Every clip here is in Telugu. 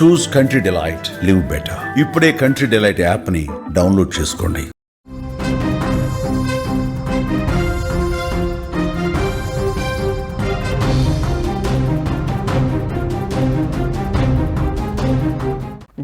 చూస్ కంట్రీ డిలైట్, లివ్ బెటర్. ఇప్పుడే కంట్రీ డిలైట్ యాప్ని డౌన్లోడ్ చేసుకోండి.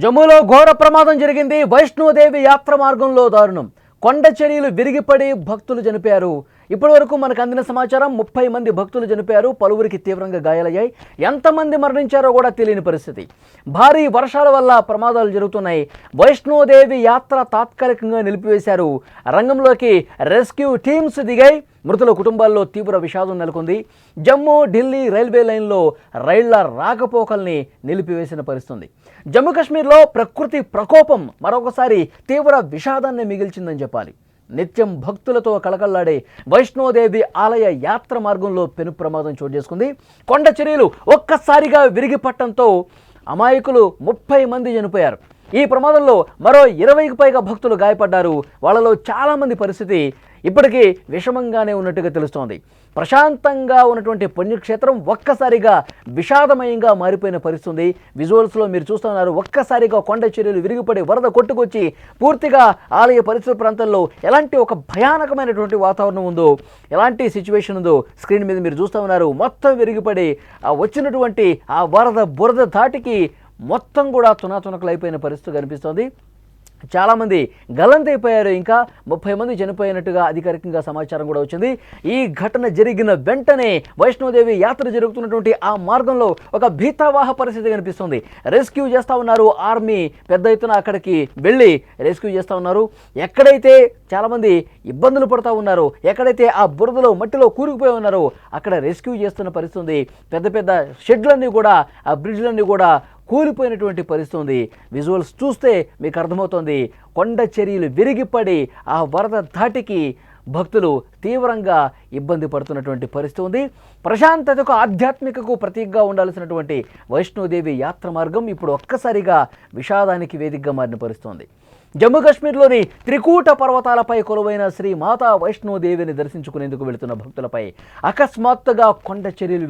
జమ్మూలో ఘోర ప్రమాదం జరిగింది. వైష్ణోదేవి యాత్ర మార్గంలో దారుణం. కొండ చర్యలు విరిగిపడి భక్తులు చనిపోయారు. ఇప్పటి వరకు మనకు అందిన సమాచారం 30 మంది భక్తులు చనిపోయారు. పలువురికి తీవ్రంగా గాయాలయ్యాయి. ఎంతమంది మరణించారో కూడా తెలియని పరిస్థితి. భారీ వర్షాల వల్ల ప్రమాదాలు జరుగుతున్నాయి. వైష్ణోదేవి యాత్ర తాత్కాలికంగా నిలిపివేశారు. రంగంలోకి రెస్క్యూ టీమ్స్ దిగాయి. మృతుల కుటుంబాల్లో తీవ్ర విషాదం నెలకొంది. జమ్మూ ఢిల్లీ రైల్వే లైన్లో రైళ్ల రాకపోకల్ని నిలిపివేసిన పరిస్థితి. జమ్మూ కాశ్మీర్లో ప్రకృతి ప్రకోపం మరొకసారి తీవ్ర విషాదాన్ని మిగిల్చిందని చెప్పాలి. నిత్యం భక్తులతో కళకళ్లాడే వైష్ణోదేవి ఆలయ యాత్ర మార్గంలో పెను ప్రమాదం చోటు చేసుకుంది. కొండ చర్యలు ఒక్కసారిగా విరిగిపట్టడంతో అమాయకులు 30 మంది చనిపోయారు. ఈ ప్రమాదంలో మరో 20కి పైగా భక్తులు గాయపడ్డారు. వాళ్ళలో చాలామంది పరిస్థితి ఇప్పటికీ విషమంగానే ఉన్నట్టుగా తెలుస్తోంది. ప్రశాంతంగా ఉన్నటువంటి పుణ్యక్షేత్రం ఒక్కసారిగా విషాదమయంగా మారిపోయిన పరిస్థితి. విజువల్స్లో మీరు చూస్తున్నారు. ఒక్కసారిగా కొండ చర్యలు విరిగిపడి వరద కొట్టుకొచ్చి పూర్తిగా ఆలయ పరిసర ప్రాంతాల్లో ఎలాంటి ఒక భయానకమైనటువంటి వాతావరణం ఉందో, ఎలాంటి సిచ్యువేషన్ ఉందో స్క్రీన్ మీద మీరు చూస్తూ ఉన్నారు. మొత్తం విరిగిపడి వచ్చినటువంటి ఆ బురద ధాటికి మొత్తం కూడా తునాతునకలైపోయిన పరిస్థితి కనిపిస్తోంది. చాలామంది గల్లంతైపోయారు. ఇంకా 30 మంది చనిపోయినట్టుగా అధికారికంగా సమాచారం కూడా వచ్చింది. ఈ ఘటన జరిగిన వెంటనే వైష్ణోదేవి యాత్ర జరుగుతున్నటువంటి ఆ మార్గంలో ఒక భీతావాహ పరిస్థితి కనిపిస్తుంది. రెస్క్యూ చేస్తూ ఉన్నారు. ఆర్మీ పెద్ద ఎత్తున అక్కడికి వెళ్ళి రెస్క్యూ చేస్తూ ఉన్నారు. ఎక్కడైతే చాలామంది ఇబ్బందులు పడుతూ ఉన్నారో, ఎక్కడైతే ఆ బురదలో మట్టిలో కూరుకుపోయి ఉన్నారో అక్కడ రెస్క్యూ చేస్తున్న పరిస్థితి. పెద్ద పెద్ద షెడ్లన్నీ కూడా, ఆ బ్రిడ్జ్లన్నీ కూడా కూలిపోయినటువంటి పరిస్థితి ఉంది. విజువల్స్ చూస్తే మీకు అర్థమవుతుంది. కొండ చర్యలు విరిగిపడి ఆ వరద ధాటికి భక్తులు తీవ్రంగా ఇబ్బంది పడుతున్నటువంటి పరిస్థితి ఉంది. ప్రశాంతతకు, ఆధ్యాత్మికకు ప్రతీకగా ఉండాల్సినటువంటి వైష్ణోదేవి యాత్ర మార్గం ఇప్పుడు ఒక్కసారిగా విషాదానికి వేదికగా మారిన పరిస్థితి ఉంది. జమ్మూ కాశ్మీర్లోని త్రికూట పర్వతాలపై కొలువైన శ్రీ మాతా వైష్ణోదేవిని దర్శించుకునేందుకు వెళుతున్న భక్తులపై అకస్మాత్తుగా కొండ చర్యలు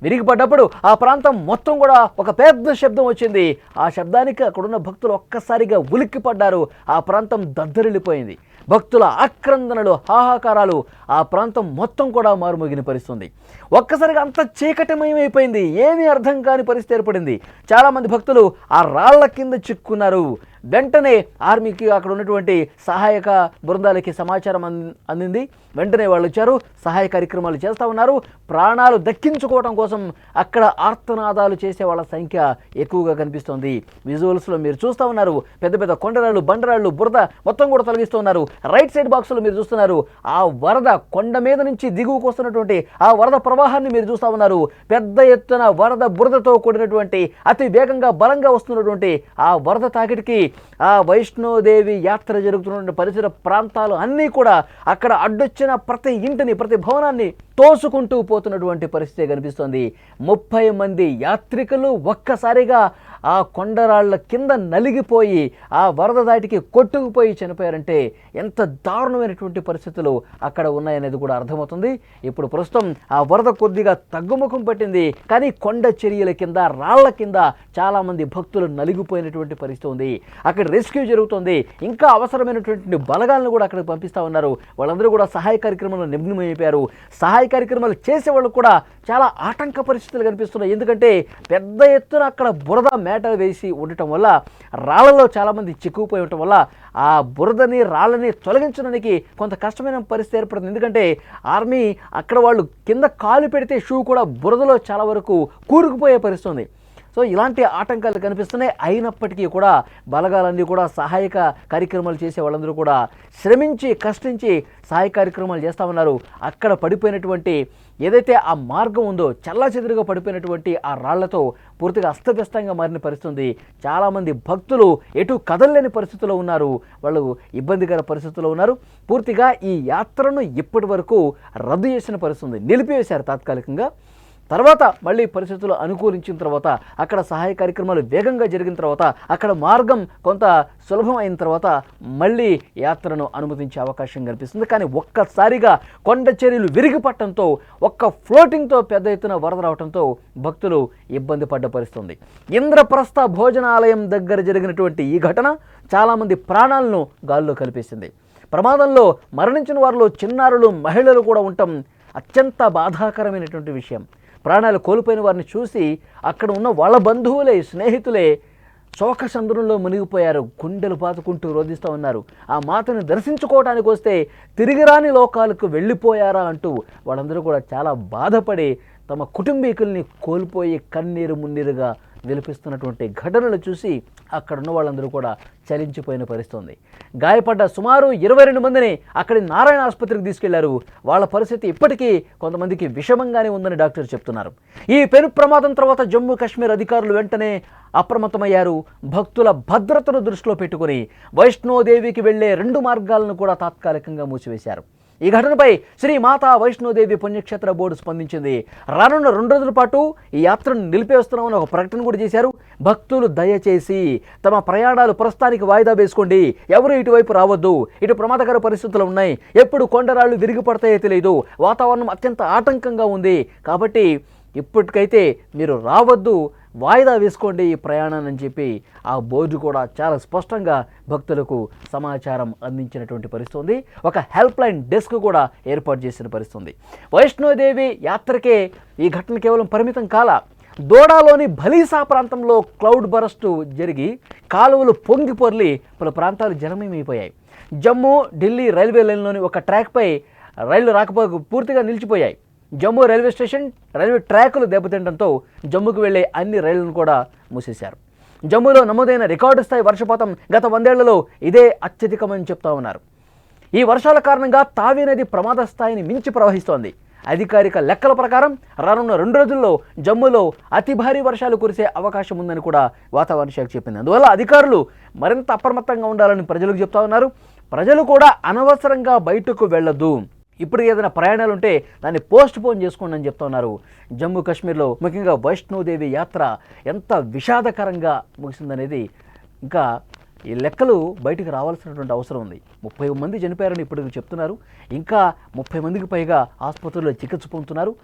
విరిగిపడ్డప్పుడు ఆ ప్రాంతం మొత్తం కూడా ఒక పెద్ద శబ్దం వచ్చింది. ఆ శబ్దానికి అక్కడున్న భక్తులు ఒక్కసారిగా ఉలిక్కిపడ్డారు. ఆ ప్రాంతం దద్దరిల్లిపోయింది. భక్తుల ఆక్రందనలు, హాహాకారాలు, ఆ ప్రాంతం మొత్తం కూడా మారుమోగిన పరిస్థితి. ఒక్కసారిగా అంత చీకటిమయమైపోయింది. ఏమీ అర్థం కాని పరిస్థితి ఏర్పడింది. చాలామంది భక్తులు ఆ రాళ్ల కింద చిక్కున్నారు. వెంటనే ఆర్మీకి, అక్కడ ఉన్నటువంటి సహాయక బృందాలకి సమాచారం అందింది. వెంటనే వాళ్ళు వచ్చారు, సహాయ కార్యక్రమాలు చేస్తూ ఉన్నారు. ప్రాణాలు దక్కించుకోవడం కోసం అక్కడ ఆర్తనాదాలు చేసే వాళ్ళ సంఖ్య ఎక్కువగా కనిపిస్తోంది. విజువల్స్లో మీరు చూస్తూ ఉన్నారు. పెద్ద పెద్ద కొండరాళ్ళు, బండరాళ్ళు, బురద మొత్తం కూడా తొలగిస్తూ ఉన్నారు. రైట్ సైడ్ బాక్స్లో మీరు చూస్తున్నారు. ఆ వరద కొండ మీద నుంచి దిగువకు వస్తున్నటువంటి ఆ వరద ప్రవాహాన్ని మీరు చూస్తూ ఉన్నారు. పెద్ద ఎత్తున వరద బురదతో కూడినటువంటి అతి వేగంగా బలంగా వస్తున్నటువంటి ఆ వరద తాకిడికి ఆ వైష్ణోదేవి యాత్ర జరుగుతున్న పరిసర ప్రాంతాలు అన్నీ కూడా అక్కడ అడ్డొచ్చిన ప్రతి ఇంటిని, ప్రతి భవనాన్ని తోసుకుంటూ పోతున్నటువంటి పరిస్థితి కనిపిస్తోంది. 30 మంది యాత్రికులు ఒక్కసారిగా ఆ కొండరాళ్ల కింద నలిగిపోయి ఆ వరద దాటికి కొట్టుకుపోయి చనిపోయారంటే ఎంత దారుణమైనటువంటి పరిస్థితులు అక్కడ ఉన్నాయనేది కూడా అర్థమవుతుంది. ఇప్పుడు ప్రస్తుతం ఆ వరద కొద్దిగా తగ్గుముఖం పట్టింది. కానీ కొండ చర్యల కింద, రాళ్ల కింద చాలామంది భక్తులు నలిగిపోయినటువంటి పరిస్థితి ఉంది. అక్కడ రెస్క్యూ జరుగుతుంది. ఇంకా అవసరమైనటువంటి బలగాలను కూడా అక్కడికి పంపిస్తూ ఉన్నారు. వాళ్ళందరూ కూడా సహాయ కార్యక్రమంలో నిమగ్నమైపోయారు. సహాయ కార్యక్రమాలు చేసే వాళ్ళు కూడా చాలా ఆటంక పరిస్థితులు కనిపిస్తున్నాయి. ఎందుకంటే పెద్ద ఎత్తున అక్కడ బురద మేట వేసి ఉండటం వల్ల, రాళ్లలో చాలామంది చిక్కుపోయి ఉండటం వల్ల ఆ బురదని, రాళ్ళని తొలగించడానికి కొంత కష్టమైన పరిస్థితి ఏర్పడుతుంది. ఎందుకంటే ఆర్మీ అక్కడ వాళ్ళు కింద కాలు పెడితే షూ కూడా బురదలో చాలా వరకు కూరుకుపోయే పరిస్థితి ఉంది. సో ఇలాంటి ఆటంకాలు కనిపిస్తున్నాయి. అయినప్పటికీ కూడా బలగాలన్నీ కూడా సహాయక కార్యక్రమాలు చేసే వాళ్ళందరూ కూడా శ్రమించి, కష్టించి సహాయ కార్యక్రమాలు చేస్తూ ఉన్నారు. అక్కడ పడిపోయినటువంటి ఏదైతే ఆ మార్గం ఉందో, చెల్లాచెదురుగా పడిపోయినటువంటి ఆ రాళ్లతో పూర్తిగా అస్తవ్యస్తంగా మారిన పరిస్థితి. చాలామంది భక్తులు ఎటు కదలలేని పరిస్థితుల్లో ఉన్నారు. వాళ్ళు ఇబ్బందికర పరిస్థితుల్లో ఉన్నారు. పూర్తిగా ఈ యాత్రను ఇప్పటి వరకు రద్దు చేసిన పరిస్థితి, నిలిపివేశారు తాత్కాలికంగా. తర్వాత మళ్ళీ పరిస్థితులు అనుకూలించిన తర్వాత అక్కడ సహాయ కార్యక్రమాలు వేగంగా జరిగిన తర్వాత అక్కడ మార్గం కొంత సులభం అయిన తర్వాత మళ్ళీ యాత్రను అనుమతించే అవకాశం కనిపిస్తుంది. కానీ ఒక్కసారిగా కొండ చర్యలు విరిగిపట్టడంతో ఒక్క ఫ్లోటింగ్తో పెద్ద ఎత్తున వరద రావడంతో భక్తులు ఇబ్బంది పడ్డ పరిస్థితుంది. ఇంద్రప్రస్థ భోజనాలయం దగ్గర జరిగినటువంటి ఈ ఘటన చాలామంది ప్రాణాలను గాల్లో కలిపేసింది. ప్రమాదంలో మరణించిన వారిలో చిన్నారులు, మహిళలు కూడా ఉండటం అత్యంత బాధాకరమైనటువంటి విషయం. ప్రాణాలు కోల్పోయిన వారిని చూసి అక్కడ ఉన్న వాళ్ళ బంధువులే, స్నేహితులే శోకసంద్రంలో మునిగిపోయారు. గుండెలు పాతుకుంటూ రోధిస్తూ ఉన్నారు. ఆ మాతను దర్శించుకోవడానికి వస్తే తిరిగి రాని లోకాలకు వెళ్ళిపోయారా అంటూ వాళ్ళందరూ కూడా చాలా బాధపడి తమ కుటుంబీకుల్ని కోల్పోయి కన్నీరు మున్నీరుగా విలపిస్తున్నటువంటి ఘటనలు చూసి అక్కడ ఉన్న వాళ్ళందరూ కూడా చలించిపోయిన పరిస్థితుంది. గాయపడ్డ సుమారు 22 మందిని అక్కడి నారాయణ ఆసుపత్రికి తీసుకెళ్లారు. వాళ్ళ పరిస్థితి ఇప్పటికీ కొంతమందికి విషమంగానే ఉందని డాక్టర్ చెప్తున్నారు. ఈ పెను ప్రమాదం తర్వాత జమ్మూ కాశ్మీర్ అధికారులు వెంటనే అప్రమత్తమయ్యారు. భక్తుల భద్రతను దృష్టిలో పెట్టుకుని వైష్ణోదేవికి వెళ్లే 2 మార్గాలను కూడా తాత్కాలికంగా మూసివేశారు. ఈ ఘటనపై శ్రీ మాతా వైష్ణోదేవి పుణ్యక్షేత్ర బోర్డు స్పందించింది. రానున్న 2 రోజుల పాటు ఈ యాత్రను నిలిపేస్తున్నామని ఒక ప్రకటన కూడా చేశారు. భక్తులు దయచేసి తమ ప్రయాణాలు ప్రస్తుతానికి వాయిదా వేసుకోండి. ఎవరు ఇటువైపు రావద్దు. ఇటు ప్రమాదకర పరిస్థితులు ఉన్నాయి. ఎప్పుడు కొండరాళ్లు విరిగిపడతాయో తెలియదు. వాతావరణం అత్యంత ఆటంకంగా ఉంది. కాబట్టి ఇప్పటికైతే మీరు రావద్దు, వాయిదా వేసుకోండి ఈ ప్రయాణాన్ని అని చెప్పి ఆ బోర్డు కూడా చాలా స్పష్టంగా భక్తులకు సమాచారం అందించినటువంటి పరిస్థితి ఉంది. ఒక హెల్ప్ లైన్ డెస్క్ కూడా ఏర్పాటు చేసిన పరిస్థితి ఉంది. వైష్ణోదేవి యాత్రకే ఈ ఘటన కేవలం పరిమితం కాల. దోడాలోని భలీసా ప్రాంతంలో క్లౌడ్ బరస్టు జరిగి కాలువలు పొంగి పొర్లి పలు ప్రాంతాలు జలమయమైపోయాయి. జమ్మూ ఢిల్లీ రైల్వే లైన్లోని ఒక ట్రాక్పై రైళ్లు రాకపోక పూర్తిగా నిలిచిపోయాయి. జమ్మూ రైల్వే స్టేషన్, రైల్వే ట్రాకులు దెబ్బతింటంతో జమ్మూకు వెళ్లే అన్ని రైళ్లను కూడా మూసేశారు. జమ్మూలో నమోదైన రికార్డు స్థాయి వర్షపాతం గత 100 ఏళ్లలో ఇదే అత్యధికమని చెప్తా ఉన్నారు. ఈ వర్షాల కారణంగా తావి నది ప్రమాద స్థాయిని మించి ప్రవహిస్తోంది. అధికారిక లెక్కల ప్రకారం రానున్న 2 రోజుల్లో జమ్మూలో అతి భారీ వర్షాలు కురిసే అవకాశం ఉందని కూడా వాతావరణ శాఖ చెప్పింది. అందువల్ల అధికారులు మరింత అప్రమత్తంగా ఉండాలని ప్రజలకు చెప్తా ఉన్నారు. ప్రజలు కూడా అనవసరంగా బయటకు వెళ్ళొద్దు. ఇప్పుడు ఏదైనా ప్రయాణాలు ఉంటే దాన్ని పోస్ట్ పోన్ చేసుకోండి అని చెప్తా ఉన్నారు. జమ్మూ కాశ్మీర్లో ముఖ్యంగా వైష్ణోదేవి యాత్ర ఎంత విషాదకరంగా ముగిసిందనేది ఇంకా ఈ లెక్కలు బయటకు రావాల్సినటువంటి అవసరం ఉంది. 30 మంది చనిపోయారని ఇప్పుడు చెప్తున్నారు. ఇంకా 30 మందికి పైగా ఆసుపత్రుల్లో చికిత్స పొందుతున్నారు.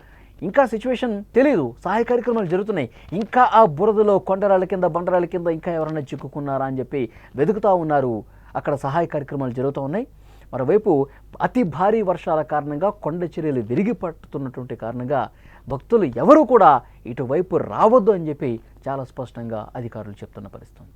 ఇంకా సిచ్యువేషన్ తెలియదు. సహాయ కార్యక్రమాలు జరుగుతున్నాయి. ఇంకా ఆ బురదలో, కొండరాళ్ళ కింద, బండరాళ్ళ కింద ఇంకా ఎవరైనా చిక్కుకున్నారా అని చెప్పి వెతుకుతూ ఉన్నారు. అక్కడ సహాయ కార్యక్రమాలు జరుగుతూ ఉన్నాయి. మరోవైపు అతి భారీ వర్షాల కారణంగా కొండ చర్యలు విరిగిపడుతున్నటువంటి కారణంగా భక్తులు ఎవరూ కూడా ఇటువైపు రావద్దు అని చెప్పి చాలా స్పష్టంగా అధికారులు చెప్తున్న పరిస్థితి.